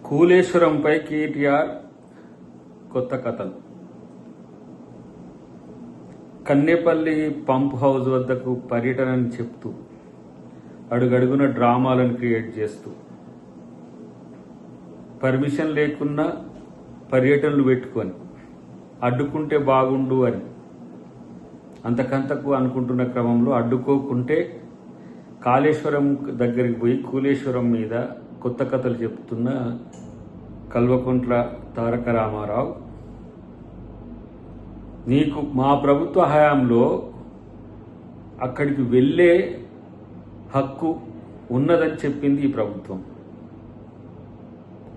కూలేశ్వరంపై కేటీఆర్ కొత్త కథలు. Kannepalli pump house వద్దకు పర్యటనని చెప్తూ అడుగడుగున డ్రామాలను క్రియేట్ చేస్తూ పర్మిషన్ లేకున్నా పర్యటనలు పెట్టుకొని అడ్డుకుంటే బాగుండు అని అంతకంతకు అనుకుంటున్న క్రమంలో అడ్డుకోకుంటే కాళేశ్వరం దగ్గరికి పోయి కూలేశ్వరం మీద కొత్త కథలు చెప్తున్న కల్వకుంట్ల తారక రామారావు, నీకు మా ప్రభుత్వ హయాంలో అక్కడికి వెళ్ళే హక్కు ఉన్నదని చెప్పింది ఈ ప్రభుత్వం.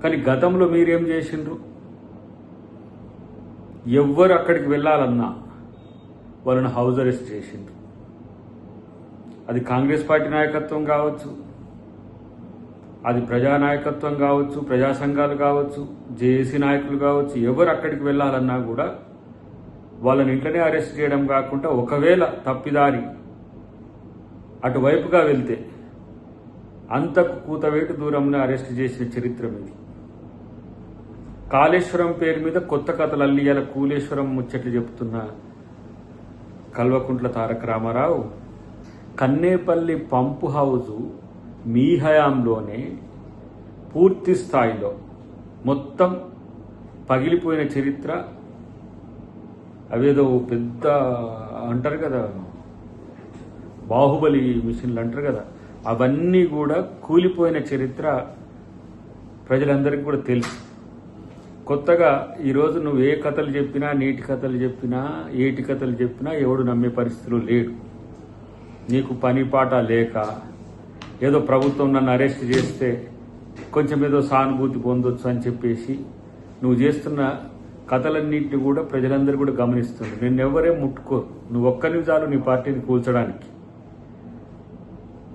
కానీ గతంలో మీరేం చేసిండ్రు? ఎవ్వరు అక్కడికి వెళ్ళాలన్నా వాళ్ళని హౌస్ అరెస్ట్ చేసిండ్రు. అది కాంగ్రెస్ పార్టీ నాయకత్వం కావచ్చు, అది ప్రజానాయకత్వం కావచ్చు, ప్రజా సంఘాలు కావచ్చు, జేఏసీ నాయకులు కావచ్చు, ఎవరు అక్కడికి వెళ్ళాలన్నా కూడా వాళ్ళని ఇంట్లోనే అరెస్ట్ చేయడం కాకుండా ఒకవేళ తప్పిదారి అటువైపుగా వెళ్తే అంతకు కూతవేటు దూరంలో అరెస్ట్ చేసిన చరిత్ర ఇది. కాళేశ్వరం పేరు మీద కొత్త కథలు అల్లియాల కూలేశ్వరం ముచ్చట్లు చెబుతున్న కల్వకుంట్ల తారక రామారావు, కన్నేపల్లి పంపు హౌజు మీ హయాంలోనే పూర్తి స్థాయిలో మొత్తం పగిలిపోయిన చరిత్ర. అవేదో పెద్ద అంటారు కదా, బాహుబలి మిషన్లు అంటారు కదా, అవన్నీ కూడా కూలిపోయిన చరిత్ర ప్రజలందరికీ కూడా తెలుసు. కొత్తగా ఈరోజు నువ్వు ఏ కథలు చెప్పినా, నీటి కథలు చెప్పినా, ఏటి కథలు చెప్పినా ఎవడు నమ్మే పరిస్థితులు లేడు. నీకు పని పాట లేక ఏదో ప్రభుత్వం నన్ను అరెస్ట్ చేస్తే కొంచెం ఏదో సానుభూతి పొందొచ్చు అని చెప్పేసి నువ్వు చేస్తున్న కథలన్నింటినీ కూడా ప్రజలందరూ కూడా గమనిస్తుంది. నిన్నెవరే ముట్టుకోరు. నువ్వు ఒక్కని చాలు నీ పార్టీని కూల్చడానికి.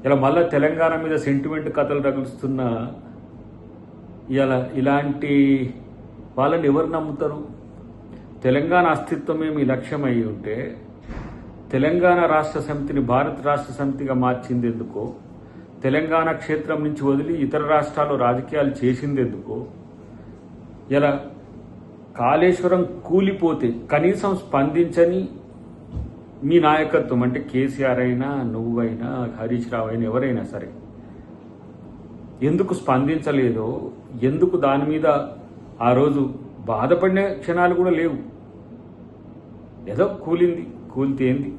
ఇలా మళ్ళా తెలంగాణ మీద సెంటిమెంట్ కథలు రగులుస్తున్న ఇలాంటి వాళ్ళని ఎవరు నమ్ముతారు? తెలంగాణ అస్తిత్వమే మీ లక్ష్యం అయి ఉంటే తెలంగాణ రాష్ట్ర సమితిని భారత రాష్ట్ర సమితిగా మార్చింది ఎందుకో, తెలంగాణ క్షేత్రం నుంచి వదిలి ఇతర రాష్ట్రాల్లో రాజకీయాలు చేసింది ఎందుకో, ఇలా కాళేశ్వరం కూలిపోతే కనీసం స్పందించని మీ నాయకత్వం, అంటే కేసీఆర్ అయినా, నువ్వైనా, హరీష్ రావు అయినా, ఎవరైనా సరే ఎందుకు స్పందించలేదో, ఎందుకు దాని మీద ఆ రోజు బాధపడిన క్షణాలు కూడా లేవు. ఏదో కూలింది, కూలితేంది,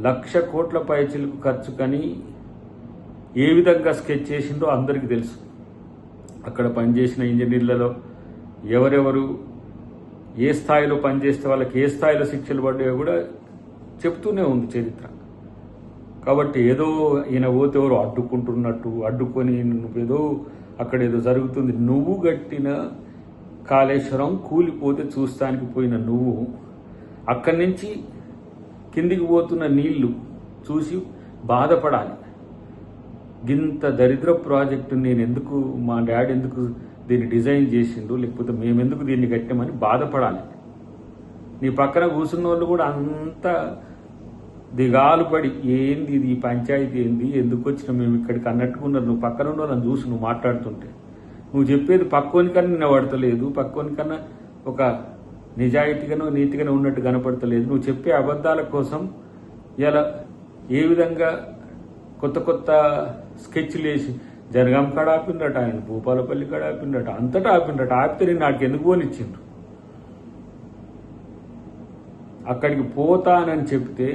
1,00,000 కోట్ల పైచిలకు ఖర్చు కని ఏ విధంగా స్కెచ్ చేసిందో అందరికీ తెలుసు. అక్కడ పనిచేసిన ఇంజనీర్లలో ఎవరెవరు ఏ స్థాయిలో పనిచేస్తే వాళ్ళకి ఏ స్థాయిలో శిక్షలు పడ్డాయో కూడా చెప్తూనే ఉంది చరిత్ర. కాబట్టి ఏదో ఈయన పోతే ఎవరు అడ్డుకుంటున్నట్టు అడ్డుకొని నువ్వేదో అక్కడ ఏదో జరుగుతుంది. నువ్వు గట్టిన కాళేశ్వరం కూలిపోతే చూస్తానికి పోయిన నువ్వు అక్కడి నుంచి కిందికి పోతున్న నీళ్లు చూసి బాధపడాలి. గింత దరిద్ర ప్రాజెక్టు నేను ఎందుకు, మా డాడీ ఎందుకు దీన్ని డిజైన్ చేసిండు, లేకపోతే మేమెందుకు దీన్ని కట్టామని బాధపడాలి. నీ పక్కన కూర్చున్న వాళ్ళు కూడా అంత దిగాలు పడి ఏంది ఇది, ఈ పంచాయతీ ఏంది, ఎందుకు వచ్చినా మేము ఇక్కడికి అన్నట్టుకున్నారు. నువ్వు పక్కన ఉన్న వాళ్ళని చూసి నువ్వు మాట్లాడుతుంటే నువ్వు చెప్పేది పక్కోనికన్నా నిన్నబడతలేదు, పక్కోనికన్నా ఒక నిజాయితీగానో నీతిగానో ఉన్నట్టు కనపడతలేదు. నువ్వు చెప్పే అబద్ధాల కోసం ఇలా ఏ విధంగా కొత్త కొత్త స్కెచ్లు వేసి జనగాం కాడ ఆపిండట, ఆయన భూపాలపల్లి కాడ ఆపిండట, అంతటా ఆపిండట. ఆపితే నేను నాకు ఎందుకు పోనిచ్చిండ్రు? అక్కడికి పోతానని చెప్తే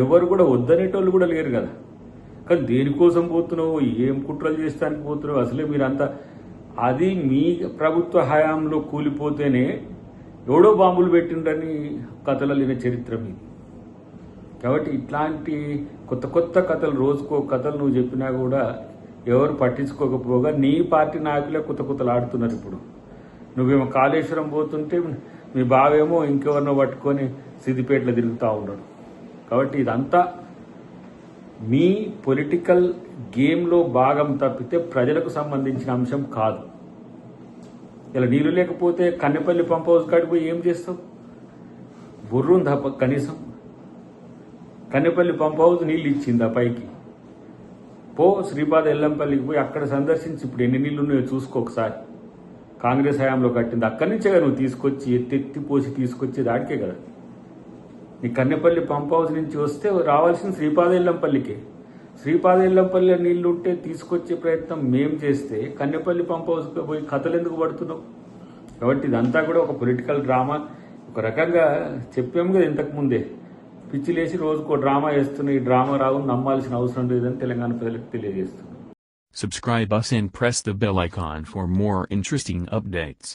ఎవరు కూడా వద్దనేటోళ్ళు కూడా లేరు కదా. కానీ దేనికోసం పోతున్నావు, ఏం కుట్రలు చేస్తానికి పోతున్నావు? అసలే మీరంతా అది మీ ప్రభుత్వ హయాంలో కూలిపోతేనే ఎవడో బాంబులు పెట్టిండ్రని కథలు లేని చరిత్ర మీది. కాబట్టి ఇట్లాంటి కొత్త కొత్త కథలు, రోజుకో కథలు నువ్వు చెప్పినా కూడా ఎవరు పట్టించుకోకపోగా నీ పార్టీ నాయకులే కొత్త కొత్తలు ఆడుతున్నారు. ఇప్పుడు నువ్వేమో కాళేశ్వరం పోతుంటే మీ బావేమో ఇంకెవరినో పట్టుకొని సిద్దిపేటలో తిరుగుతూ ఉన్నాడు. కాబట్టి ఇదంతా మీ పొలిటికల్ గేమ్లో భాగం తప్పితే ప్రజలకు సంబంధించిన అంశం కాదు. ఇలా నీళ్ళు లేకపోతే కన్నెపల్లి పంప్ హౌస్ కాడికి పోయి ఏం చేస్తావు? బుర్రుందా కనీసం? కన్నెపల్లి పంప్ హౌస్ నీళ్ళు ఇచ్చిందా పైకి? పో శ్రీపాద ఎల్లంపల్లికి పోయి అక్కడ సందర్శించి ఇప్పుడు ఎన్ని నీళ్ళు ఉన్నాయో చూసుకో ఒకసారి. కాంగ్రెస్ హయాంలో కట్టింది అక్కడి నుంచే కదా నువ్వు తీసుకొచ్చి ఎత్తిపోసి తీసుకొచ్చి దానికే కదా. నీ కన్నెపల్లి పంప్ హౌస్ నుంచి వస్తే రావాల్సిన శ్రీపాద ఎల్లంపల్లికే. శ్రీపాద ఎల్లంపల్లి నీళ్లు ఉంటే తీసుకొచ్చే ప్రయత్నం మేం చేస్తే కన్నెపల్లి పంప్ హౌస్కి పోయి కథలు ఎందుకు పడుతున్నావు? కాబట్టి ఇదంతా కూడా ఒక పొలిటికల్ డ్రామా. ఒక రకంగా చెప్పాము కదా ఇంతకు ముందే, పిచ్చిలేసి రోజుకో డ్రామా చేస్తున్న ఈ డ్రామా రావు నమ్మాల్సిన అవసరం లేదని తెలంగాణ ప్రజలకు తెలియజేస్తున్నాం. Subscribe us and press the bell icon for more interesting updates.